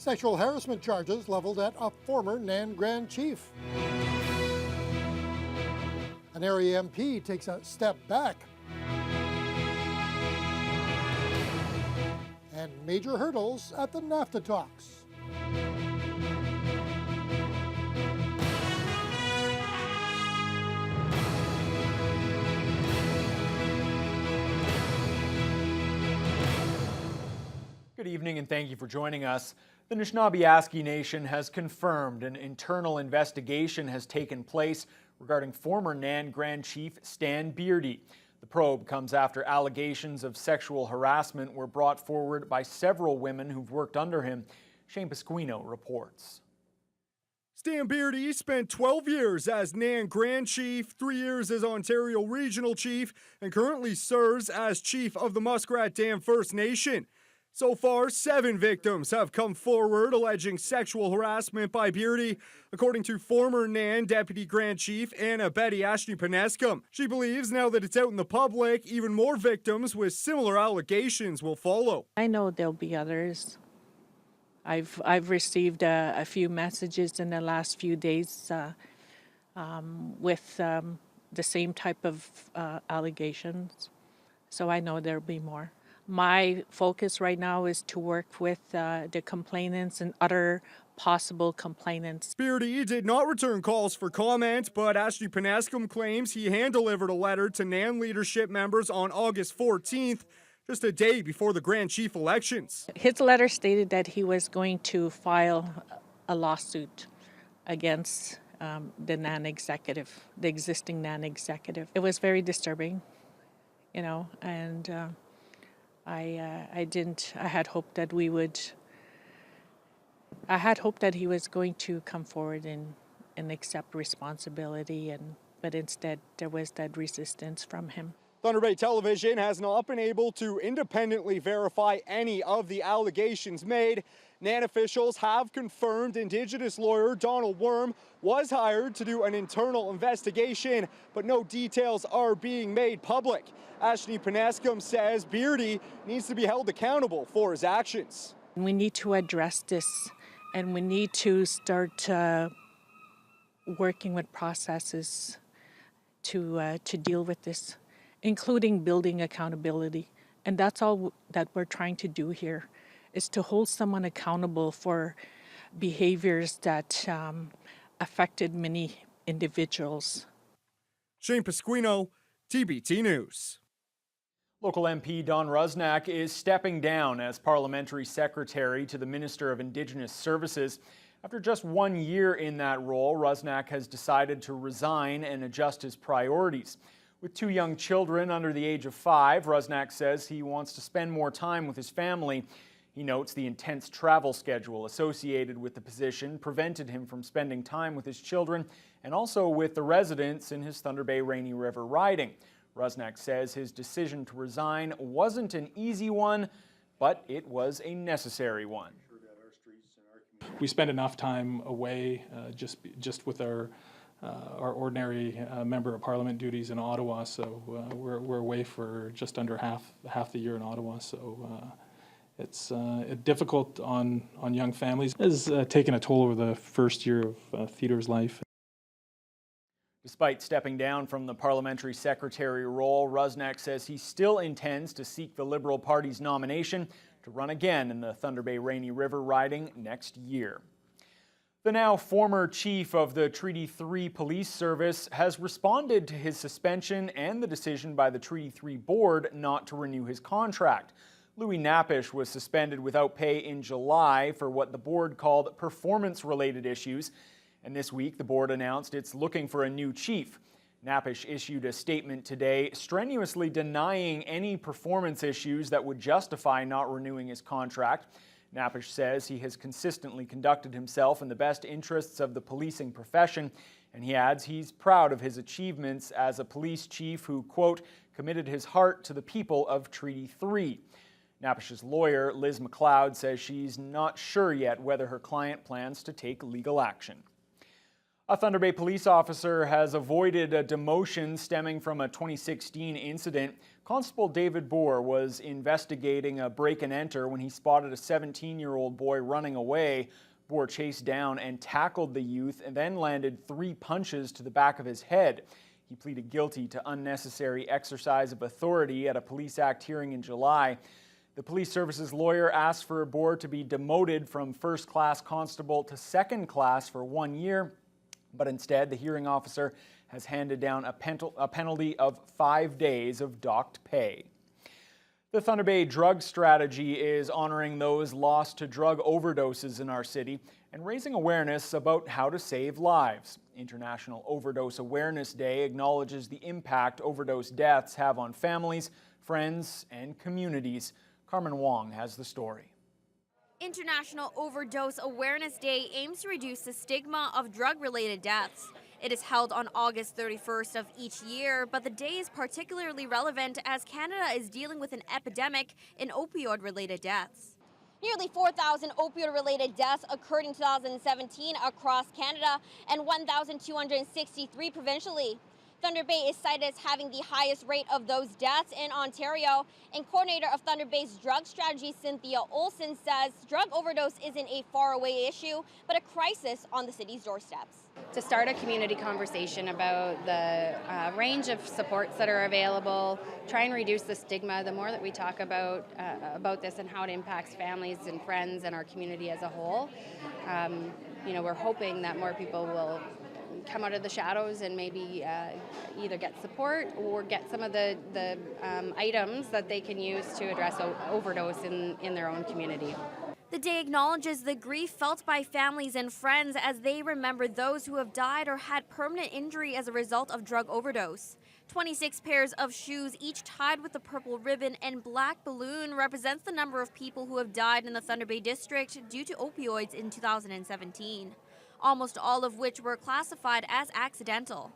Sexual harassment charges leveled at a former Nan Grand chief. An area MP takes a step back. And major hurdles at the NAFTA talks. Good evening and thank you for joining us. The Anishinaabe Nation has confirmed an internal investigation has taken place regarding former Nan Grand Chief Stan Beardy. The probe comes after allegations of sexual harassment were brought forward by several women who've worked under him. Shane Pasquino reports. Stan Beardy spent 12 years as Nan Grand Chief, 3 years as Ontario Regional Chief, and currently serves as Chief of the Muskrat Dam First Nation. So far, 7 victims have come forward alleging sexual harassment by Beardy, according to former Nan Deputy Grand Chief Anna Betty Ashni-Penescum. She believes now that it's out in the public, even more victims with similar allegations will follow. I know there'll be others. I've received a few messages in the last few days with the same type of allegations, so I know there'll be more. My focus right now is to work with the complainants and other possible complainants. Beardy did not return calls for comment, but Ashni-Penescum claims he hand-delivered a letter to NAN leadership members on August 14th, just a day before the Grand Chief elections. His letter stated that he was going to file a lawsuit against the NAN executive, the existing NAN executive. It was very disturbing, you know, and I had hoped that he was going to come forward and accept responsibility, but instead there was that resistance from him. Thunder Bay Television has not been able to independently verify any of the allegations made. NAN officials have confirmed Indigenous lawyer Donald Worm was hired to do an internal investigation, but no details are being made public. Ashni-Penescum says Beardy needs to be held accountable for his actions. We need to address this, and we need to start working with processes to deal with this, including building accountability. And that's all that we're trying to do here, is to hold someone accountable for behaviors that affected many individuals. Shane Pasquino, TBT News. Local MP Don Rusnak is stepping down as Parliamentary Secretary to the Minister of Indigenous Services. After just 1 year in that role, Rusnak has decided to resign and adjust his priorities. With 2 young children under the age of 5, Rusnak says he wants to spend more time with his family. He notes the intense travel schedule associated with the position prevented him from spending time with his children and also with the residents in his Thunder Bay Rainy River riding. Rusnak says his decision to resign wasn't an easy one, but it was a necessary one. We spend enough time away just with our ordinary member of parliament duties in Ottawa, so we're away for just under half the year in Ottawa. So it's difficult on young families. It has taken a toll over the first year of Theodore's life. Despite stepping down from the parliamentary secretary role, Rusnak says he still intends to seek the Liberal Party's nomination to run again in the Thunder Bay Rainy River riding next year. The now former chief of the Treaty 3 Police Service has responded to his suspension and the decision by the Treaty 3 board not to renew his contract. Louis Napish was suspended without pay in July for what the board called performance-related issues. And this week, the board announced it's looking for a new chief. Napish issued a statement today strenuously denying any performance issues that would justify not renewing his contract. Napish says he has consistently conducted himself in the best interests of the policing profession, and he adds he's proud of his achievements as a police chief who, quote, committed his heart to the people of Treaty 3. Napish's lawyer, Liz McLeod, says she's not sure yet whether her client plans to take legal action. A Thunder Bay police officer has avoided a demotion stemming from a 2016 incident. Constable David Boer was investigating a break-and-enter when he spotted a 17-year-old boy running away. Boer chased down and tackled the youth and then landed 3 punches to the back of his head. He pleaded guilty to unnecessary exercise of authority at a Police Act hearing in July. The police services lawyer asked for Boer to be demoted from first-class constable to second class for 1 year, but instead the hearing officer has handed down a penalty of 5 days of docked pay. The Thunder Bay Drug Strategy is honoring those lost to drug overdoses in our city and raising awareness about how to save lives. International Overdose Awareness Day acknowledges the impact overdose deaths have on families, friends, and communities. Carmen Wong has the story. International Overdose Awareness Day aims to reduce the stigma of drug-related deaths. It is held on August 31st of each year, but the day is particularly relevant as Canada is dealing with an epidemic in opioid-related deaths. Nearly 4,000 opioid-related deaths occurred in 2017 across Canada and 1,263 provincially. Thunder Bay is cited as having the highest rate of those deaths in Ontario, and coordinator of Thunder Bay's drug strategy, Cynthia Olson, says drug overdose isn't a faraway issue, but a crisis on the city's doorsteps. To start a community conversation about the range of supports that are available, try and reduce the stigma. The more that we talk about this and how it impacts families and friends and our community as a whole, we're hoping that more people will come out of the shadows and maybe either get support or get some of the items that they can use to address overdose in their own community. The day acknowledges the grief felt by families and friends as they remember those who have died or had permanent injury as a result of drug overdose. 26 pairs of shoes, each tied with a purple ribbon and black balloon, represents the number of people who have died in the Thunder Bay district due to opioids in 2017. Almost all of which were classified as accidental.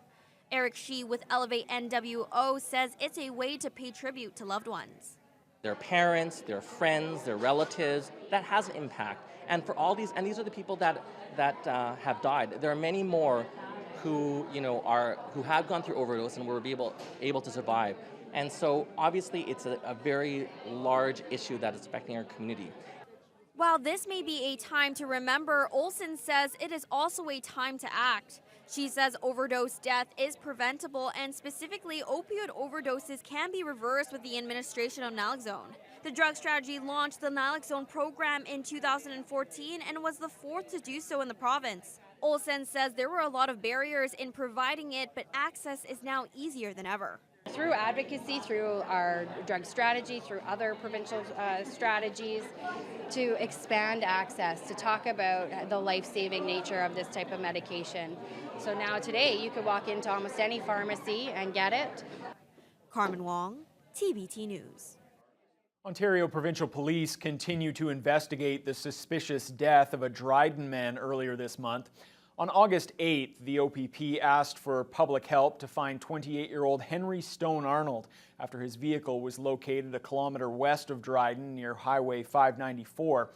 Eric Shee with Elevate NWO says it's a way to pay tribute to loved ones. Their parents, their friends, their relatives, that has an impact. And for all these, and these are the people that have died. There are many more who who have gone through overdose and were able to survive. And so obviously it's a very large issue that is affecting our community. While this may be a time to remember, Olson says it is also a time to act. She says overdose death is preventable, and specifically opioid overdoses can be reversed with the administration of naloxone. The drug strategy launched the naloxone program in 2014 and was the fourth to do so in the province. Olson says there were a lot of barriers in providing it, but access is now easier than ever. Through advocacy, through our drug strategy, through other provincial strategies, to expand access, to talk about the life-saving nature of this type of medication. So now today, you could walk into almost any pharmacy and get it. Carmen Wong, TBT News. Ontario Provincial Police continue to investigate the suspicious death of a Dryden man earlier this month. On August 8th, the OPP asked for public help to find 28-year-old Henry Stone Arnold after his vehicle was located a kilometer west of Dryden near Highway 594.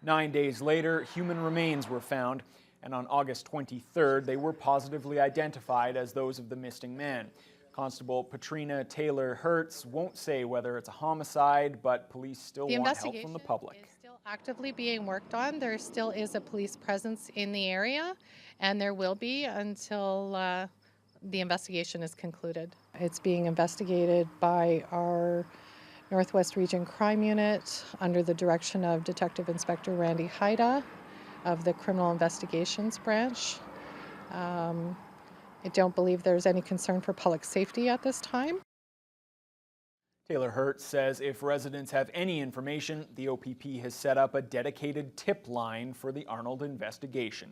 9 days later, human remains were found, and on August 23rd, they were positively identified as those of the missing man. Constable Patrina Taylor Hertz won't say whether it's a homicide, but police still want help from the public. Is still actively being worked on. There still is a police presence in the area, and there will be until the investigation is concluded. It's being investigated by our Northwest Region Crime Unit under the direction of Detective Inspector Randy Haida of the Criminal Investigations Branch. I don't believe there's any concern for public safety at this time. Taylor Hertz says if residents have any information, the OPP has set up a dedicated tip line for the Arnold investigation.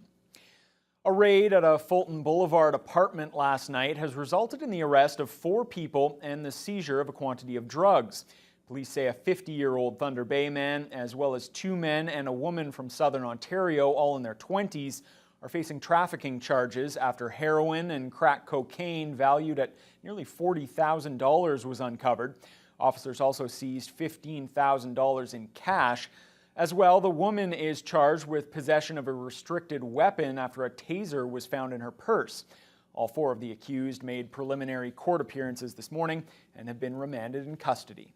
A raid at a Fulton Boulevard apartment last night has resulted in the arrest of 4 people and the seizure of a quantity of drugs. Police say a 50-year-old Thunder Bay man, as well as 2 men and a woman from Southern Ontario, all in their 20s, are facing trafficking charges after heroin and crack cocaine valued at nearly $40,000 was uncovered. Officers also seized $15,000 in cash. As well, the woman is charged with possession of a restricted weapon after a taser was found in her purse. All 4 of the accused made preliminary court appearances this morning and have been remanded in custody.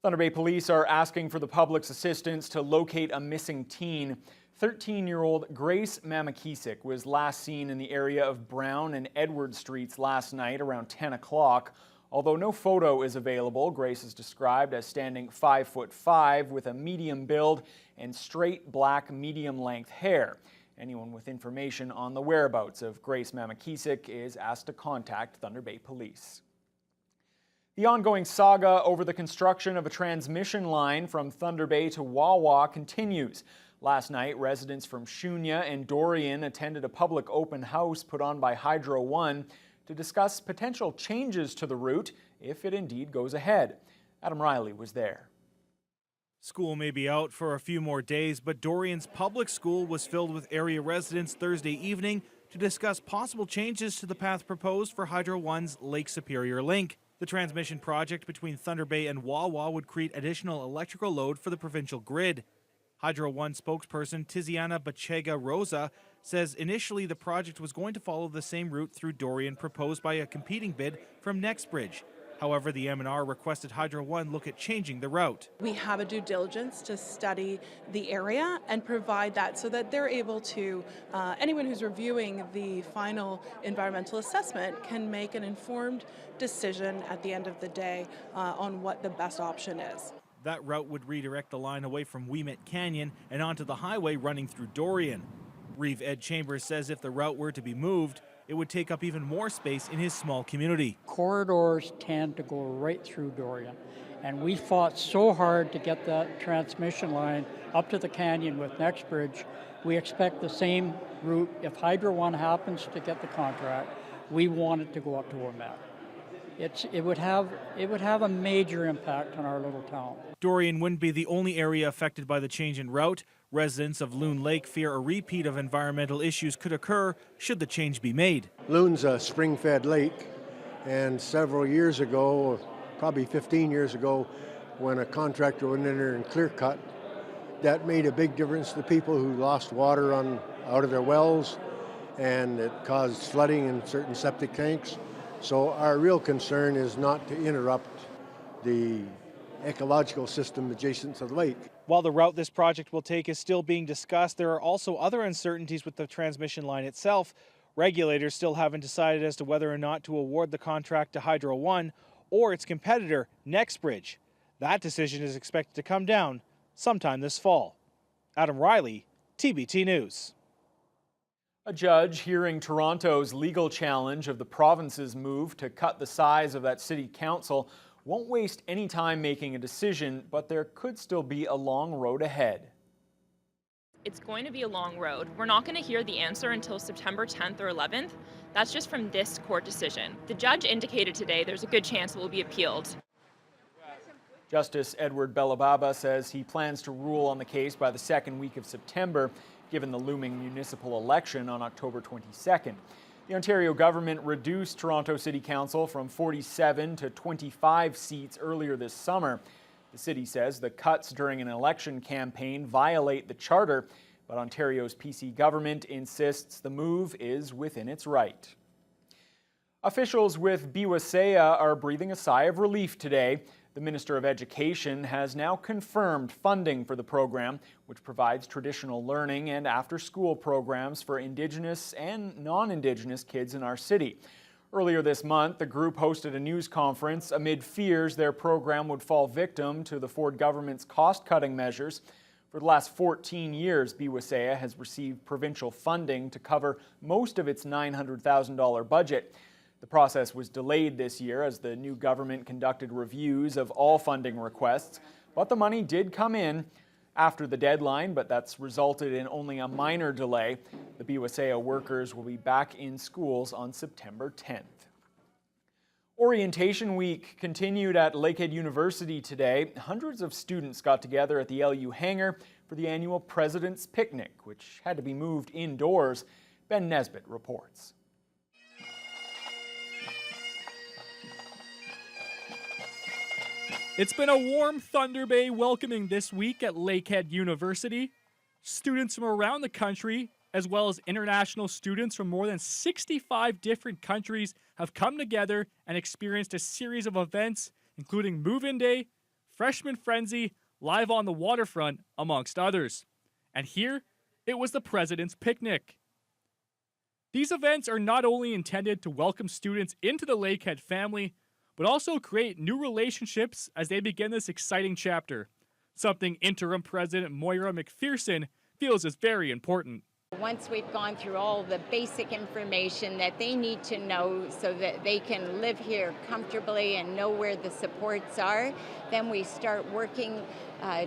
Thunder Bay Police are asking for the public's assistance to locate a missing teen. 13-year-old Grace Mamakisik was last seen in the area of Brown and Edward Streets last night around 10 o'clock. Although no photo is available, Grace is described as standing 5'5" with a medium build and straight black medium-length hair. Anyone with information on the whereabouts of Grace Mamakisik is asked to contact Thunder Bay Police. The ongoing saga over the construction of a transmission line from Thunder Bay to Wawa continues. Last night, residents from Shunya and Dorian attended a public open house put on by Hydro One to discuss potential changes to the route if it indeed goes ahead. Adam Riley was there. School may be out for a few more days, but Dorian's public school was filled with area residents Thursday evening to discuss possible changes to the path proposed for Hydro One's Lake Superior link. The transmission project between Thunder Bay and Wawa would create additional electrical load for the provincial grid. Hydro One spokesperson Tiziana Bachega Rosa says initially the project was going to follow the same route through Dorian proposed by a competing bid from NextBridge. However, the M&R requested Hydro One look at changing the route. We have a due diligence to study the area and provide that so that they're able to, anyone who's reviewing the final environmental assessment can make an informed decision at the end of the day on what the best option is. That route would redirect the line away from Wemit Canyon and onto the highway running through Dorian. Reeve Ed Chambers says if the route were to be moved, it would take up even more space in his small community. Corridors tend to go right through Dorian, and we fought so hard to get that transmission line up to the canyon with NextBridge. We expect the same route. If Hydro One happens to get the contract, we want it to go up to Wilmette. It would have a major impact on our little town. Dorian wouldn't be the only area affected by the change in route. Residents of Loon Lake fear a repeat of environmental issues could occur should the change be made. Loon's a spring-fed lake, and several years ago, probably 15 years ago, when a contractor went in there and clear cut, that made a big difference to people who lost water out of their wells, and it caused flooding in certain septic tanks. So our real concern is not to interrupt the ecological system adjacent to the lake. While the route this project will take is still being discussed, there are also other uncertainties with the transmission line itself. Regulators still haven't decided as to whether or not to award the contract to Hydro One or its competitor, NextBridge. That decision is expected to come down sometime this fall. Adam Riley, TBT News. A judge hearing Toronto's legal challenge of the province's move to cut the size of that city council won't waste any time making a decision, but there could still be a long road ahead. It's going to be a long road. We're not going to hear the answer until September 10th or 11th. That's just from this court decision. The judge indicated today there's a good chance it will be appealed. Justice Edward Bellababa says he plans to rule on the case by the second week of September, given the looming municipal election on October 22nd. The Ontario government reduced Toronto City Council from 47 to 25 seats earlier this summer. The city says the cuts during an election campaign violate the charter, but Ontario's PC government insists the move is within its right. Officials with BWSEA are breathing a sigh of relief today. The Minister of Education has now confirmed funding for the program, which provides traditional learning and after-school programs for Indigenous and non-Indigenous kids in our city. Earlier this month, the group hosted a news conference amid fears their program would fall victim to the Ford government's cost-cutting measures. For the last 14 years, BWSEA has received provincial funding to cover most of its $900,000 budget. The process was delayed this year as the new government conducted reviews of all funding requests, but the money did come in after the deadline, but that's resulted in only a minor delay. The BWSEA workers will be back in schools on September 10th. Orientation Week continued at Lakehead University today. Hundreds of students got together at the LU hangar for the annual President's Picnic, which had to be moved indoors. Ben Nesbitt reports. It's been a warm Thunder Bay welcoming this week at Lakehead University. Students from around the country as well as international students from more than 65 different countries, have come together and experienced a series of events, including Move-In Day, Freshman Frenzy, Live on the Waterfront, amongst others. And here, it was the President's Picnic. These events are not only intended to welcome students into the Lakehead family, but also create new relationships as they begin this exciting chapter, something Interim President Moira McPherson feels is very important. Once we've gone through all the basic information that they need to know so that they can live here comfortably and know where the supports are, then we start working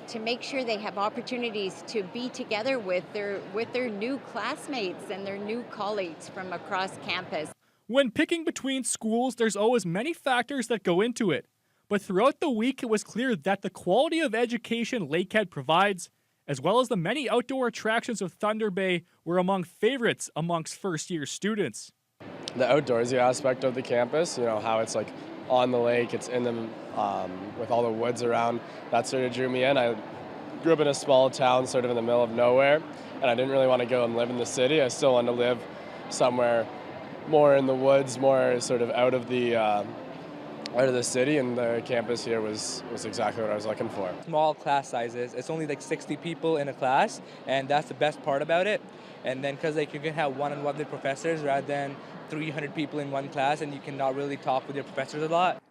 to make sure they have opportunities to be together with their new classmates and their new colleagues from across campus. When picking between schools, there's always many factors that go into it. But throughout the week, it was clear that the quality of education Lakehead provides, as well as the many outdoor attractions of Thunder Bay, were among favorites amongst first-year students. The outdoorsy aspect of the campus, how it's like on the lake, it's in the, with all the woods around, that sort of drew me in. I grew up in a small town sort of in the middle of nowhere, and I didn't really want to go and live in the city. I still wanted to live somewhere more in the woods, more sort of out of the city, and the campus here was exactly what I was looking for. Small class sizes. It's only like 60 people in a class, and that's the best part about it. And then because you can have one-on-one with professors rather than 300 people in one class, and you cannot really talk with your professors a lot.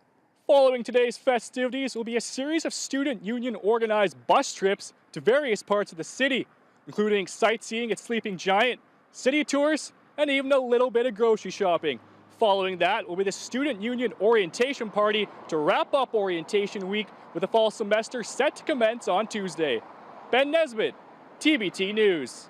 Following today's festivities will be a series of student union organized bus trips to various parts of the city, including sightseeing at Sleeping Giant, city tours, and even a little bit of grocery shopping. Following that will be the Student Union Orientation Party to wrap up orientation week with the fall semester set to commence on Tuesday. Ben Nesbitt, TBT News.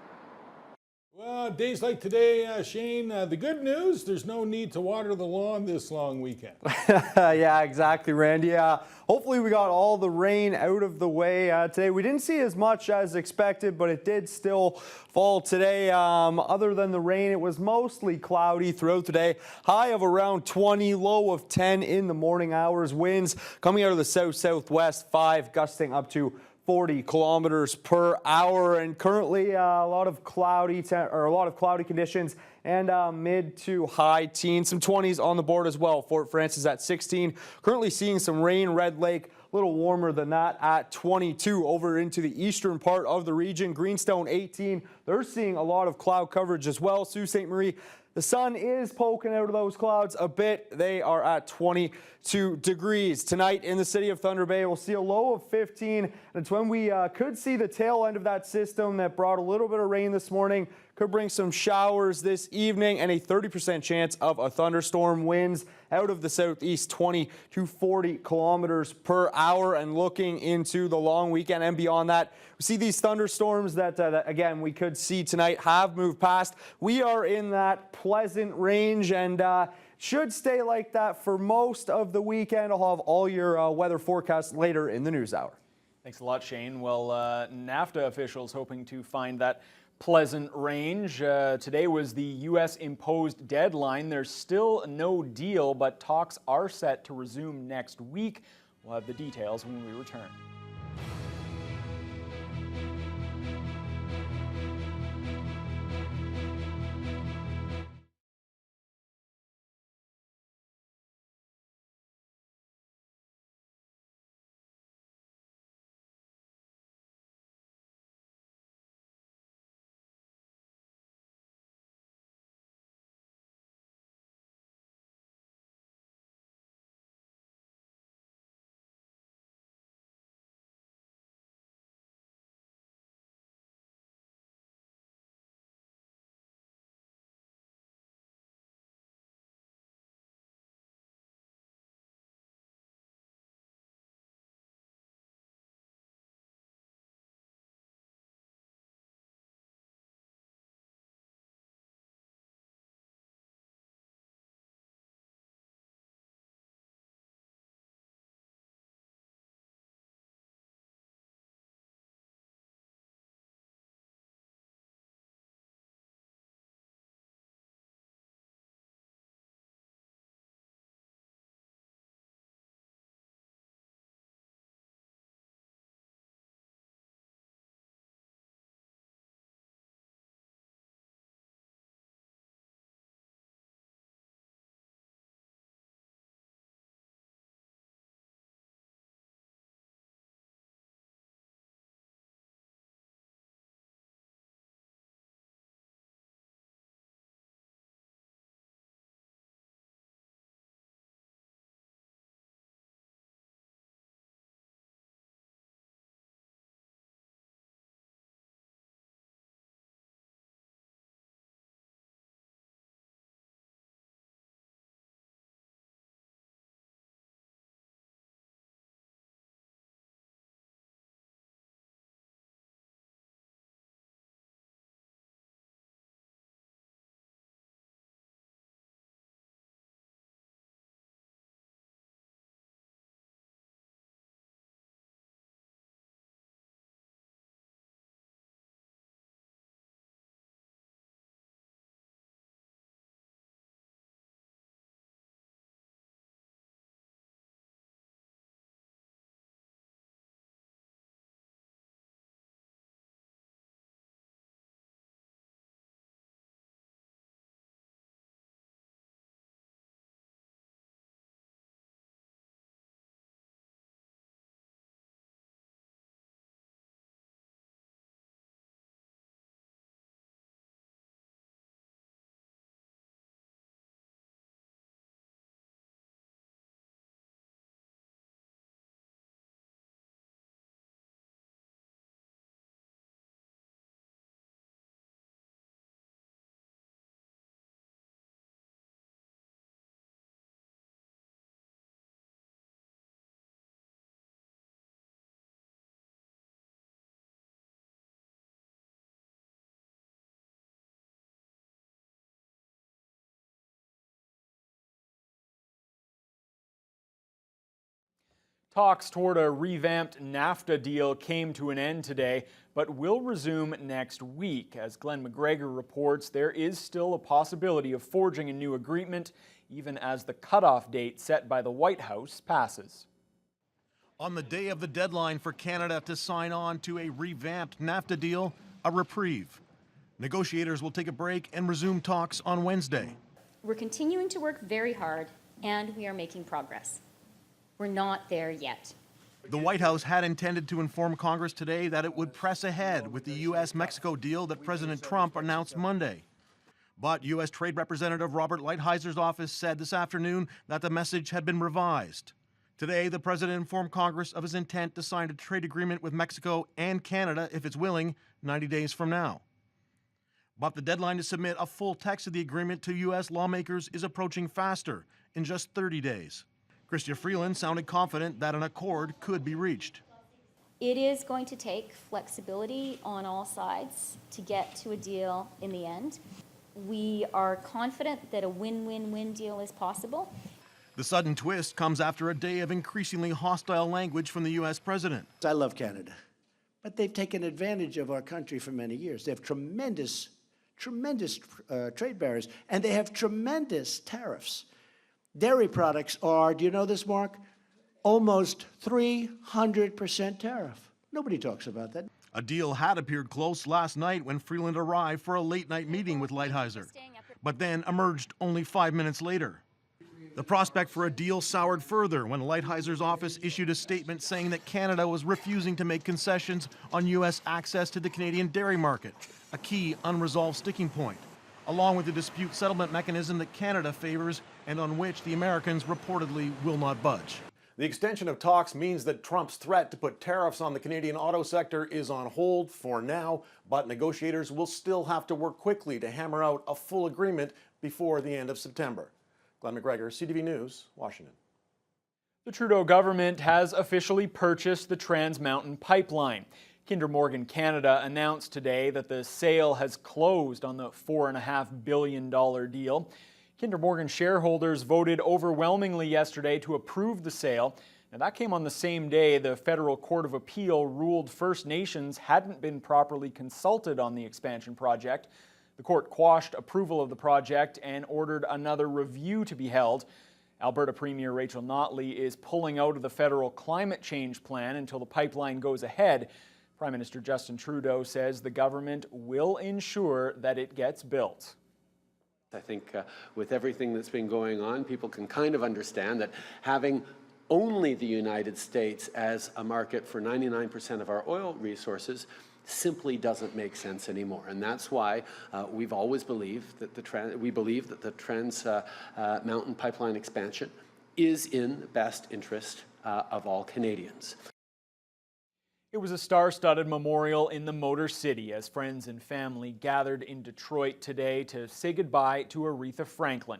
Well, days like today, Shane, the good news, there's no need to water the lawn this long weekend. Yeah, exactly, Randy. Hopefully we got all the rain out of the way today. We didn't see as much as expected, but it did still fall today. Other than the rain, it was mostly cloudy throughout the day. High of around 20, low of 10 in the morning hours. Winds coming out of the south-southwest, 5 gusting up to 40 kilometers per hour, and currently a lot of cloudy conditions and mid to high teens, some 20s on the board as well. Fort Frances at 16, currently seeing some rain. Red Lake a little warmer than that at 22. Over into the eastern part of the region, Greenstone 18, they're seeing a lot of cloud coverage as well. Sault Ste. Marie, the sun is poking out of those clouds a bit. They are at 22 degrees. Tonight in the city of Thunder Bay, we'll see a low of 15. And it's when we could see the tail end of that system that brought a little bit of rain this morning. Could bring some showers this evening and a 30% chance of a thunderstorm. Winds out of the southeast, 20 to 40 kilometers per hour. And looking into the long weekend and beyond that, we see these thunderstorms that again, we could see tonight have moved past. We are in that pleasant range and should stay like that for most of the weekend. I'll have all your weather forecasts later in the news hour. Thanks a lot, Shane. Well, NAFTA officials hoping to find that pleasant range. Today was the U.S. imposed deadline. There's still no deal, but talks are set to resume next week. We'll have the details when we return. Talks toward a revamped NAFTA deal came to an end today, but will resume next week. As Glenn McGregor reports, there is still a possibility of forging a new agreement, even as the cutoff date set by the White House passes. On the day of the deadline for Canada to sign on to a revamped NAFTA deal, a reprieve. Negotiators will take a break and resume talks on Wednesday. We're continuing to work very hard, and we are making progress. We're not there yet. The White House had intended to inform Congress today that it would press ahead with the U.S.-Mexico deal that President Trump announced Monday. But U.S. Trade Representative Robert Lighthizer office said this afternoon that the message had been revised. Today, the president informed Congress of his intent to sign a trade agreement with Mexico and Canada, if it's willing, 90 days from now. But the deadline to submit a full text of the agreement to U.S. lawmakers is approaching faster, in just 30 days. Chrystia Freeland sounded confident that an accord could be reached. It is going to take flexibility on all sides to get to a deal in the end. We are confident that a win-win-win deal is possible. The sudden twist comes after a day of increasingly hostile language from the U.S. president. I love Canada, but they've taken advantage of our country for many years. They have tremendous trade barriers, and they have tremendous tariffs. Dairy products are, do you know this, Mark? Almost 300% tariff. Nobody talks about that. A deal had appeared close last night when Freeland arrived for a late-night meeting with Lighthizer, but then emerged only 5 minutes later. The prospect for a deal soured further when Lighthizer's office issued a statement saying that Canada was refusing to make concessions on U.S. access to the Canadian dairy market, a key unresolved sticking point, along with the dispute settlement mechanism that Canada favors and on which the Americans reportedly will not budge. The extension of talks means that Trump's threat to put tariffs on the Canadian auto sector is on hold for now, but negotiators will still have to work quickly to hammer out a full agreement before the end of September. Glenn McGregor, CTV News, Washington. The Trudeau government has officially purchased the Trans Mountain Pipeline. Kinder Morgan Canada announced today that the sale has closed on the $4.5 billion deal. Kinder Morgan shareholders voted overwhelmingly yesterday to approve the sale. Now, that came on the same day the Federal Court of Appeal ruled First Nations hadn't been properly consulted on the expansion project. The court quashed approval of the project and ordered another review to be held. Alberta Premier Rachel Notley is pulling out of the federal climate change plan until the pipeline goes ahead. Prime Minister Justin Trudeau says the government will ensure that it gets built. I think with everything that's been going on, people can kind of understand that having only the United States as a market for 99% of our oil resources simply doesn't make sense anymore. And that's why we've always believed that the Trans Mountain Pipeline expansion is in the best interest of all Canadians. It was a star-studded memorial in the Motor City as friends and family gathered in Detroit today to say goodbye to Aretha Franklin.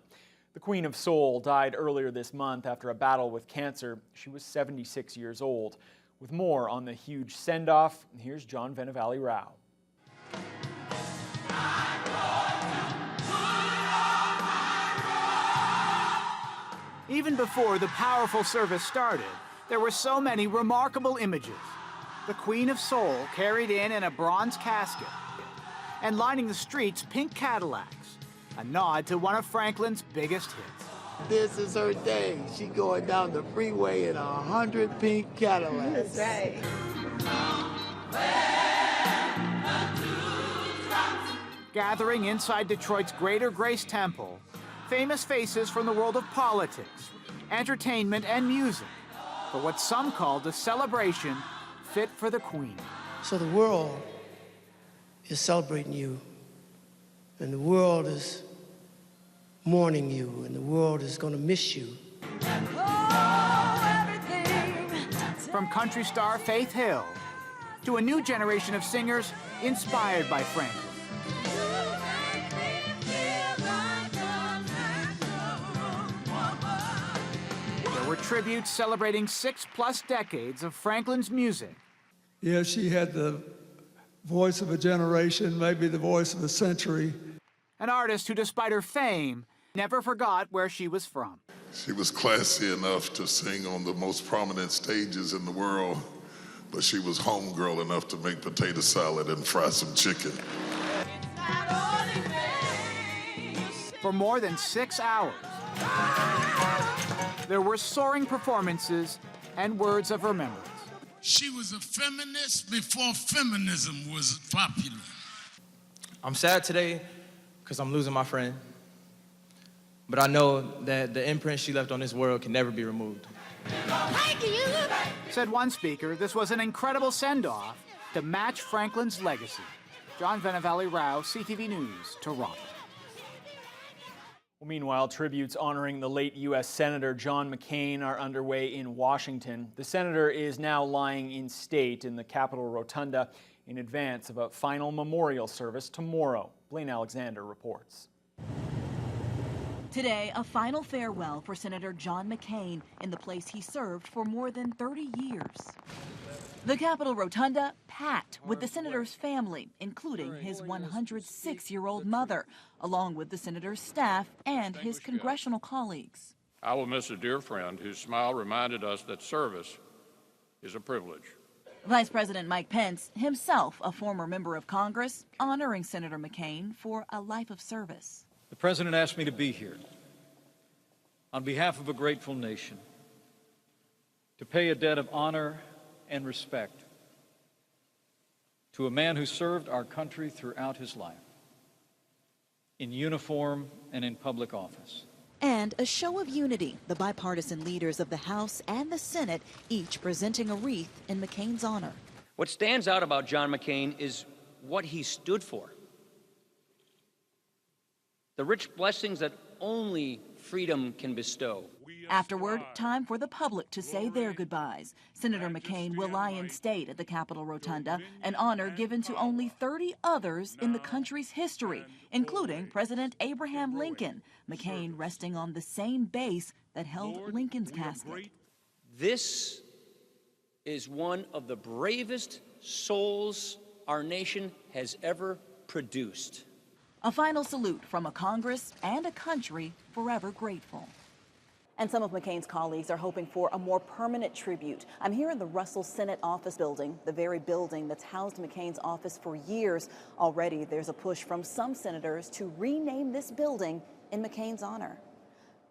The Queen of Soul died earlier this month after a battle with cancer. She was 76 years old. With more on the huge send-off, here's John Venevali Rao. Even before the powerful service started, there were so many remarkable images. The Queen of Soul carried in a bronze casket, and lining the streets, pink Cadillacs, a nod to one of Franklin's biggest hits. This is her day. She going down the freeway in 100 pink Cadillacs. That's right. Gathering inside Detroit's Greater Grace Temple, famous faces from the world of politics, entertainment, and music for what some called a celebration fit for the Queen. So the world is celebrating you, and the world is mourning you, and the world is going to miss you. From country star Faith Hill to a new generation of singers inspired by Franklin. There were tributes celebrating 6+ decades of Franklin's music. Yeah, she had the voice of a generation, maybe the voice of a century. An artist who, despite her fame, never forgot where she was from. She was classy enough to sing on the most prominent stages in the world, but she was homegirl enough to make potato salad and fry some chicken. For more than 6 hours, there were soaring performances and words of remembrance. She was a feminist before feminism was popular. I'm sad today because I'm losing my friend. But I know that the imprint she left on this world can never be removed. Said one speaker, this was an incredible send-off to match Franklin's legacy. John Venevali Rao, CTV News, Toronto. Well, meanwhile, tributes honoring the late U.S. Senator John McCain are underway in Washington. The senator is now lying in state in the Capitol Rotunda in advance of a final memorial service tomorrow. Blaine Alexander reports. Today, a final farewell for Senator John McCain in the place he served for more than 30 years. The Capitol Rotunda packed with the senator's family, including his 106-year-old mother, along with the senator's staff and his congressional colleagues. I will miss a dear friend whose smile reminded us that service is a privilege. Vice President Mike Pence, himself a former member of Congress, honoring Senator McCain for a life of service. The President asked me to be here on behalf of a grateful nation, to pay a debt of honor and respect to a man who served our country throughout his life, in uniform and in public office. And a show of unity, the bipartisan leaders of the House and the Senate each presenting a wreath in McCain's honor. What stands out about John McCain is what he stood for. The rich blessings that only freedom can bestow. Afterward, time for the public to say their goodbyes. Senator McCain will lie in state at the Capitol Rotunda, an honor given to only 30 others in the country's history, including President Abraham Lincoln, McCain resting on the same base that held Lincoln's casket. This is one of the bravest souls our nation has ever produced. A final salute from a Congress and a country forever grateful. And some of McCain's colleagues are hoping for a more permanent tribute. I'm here in the Russell Senate office building, the very building that's housed McCain's office for years. Already, there's a push from some senators to rename this building in McCain's honor.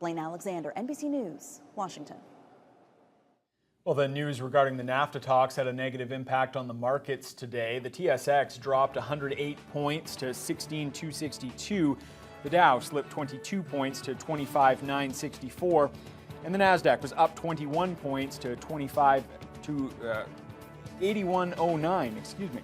Blaine Alexander, NBC News, Washington. Well, the news regarding the NAFTA talks had a negative impact on the markets today. The TSX dropped 108 points to 16,262. The Dow slipped 22 points to 25,964. And the NASDAQ was up 21 points to 8109, excuse me.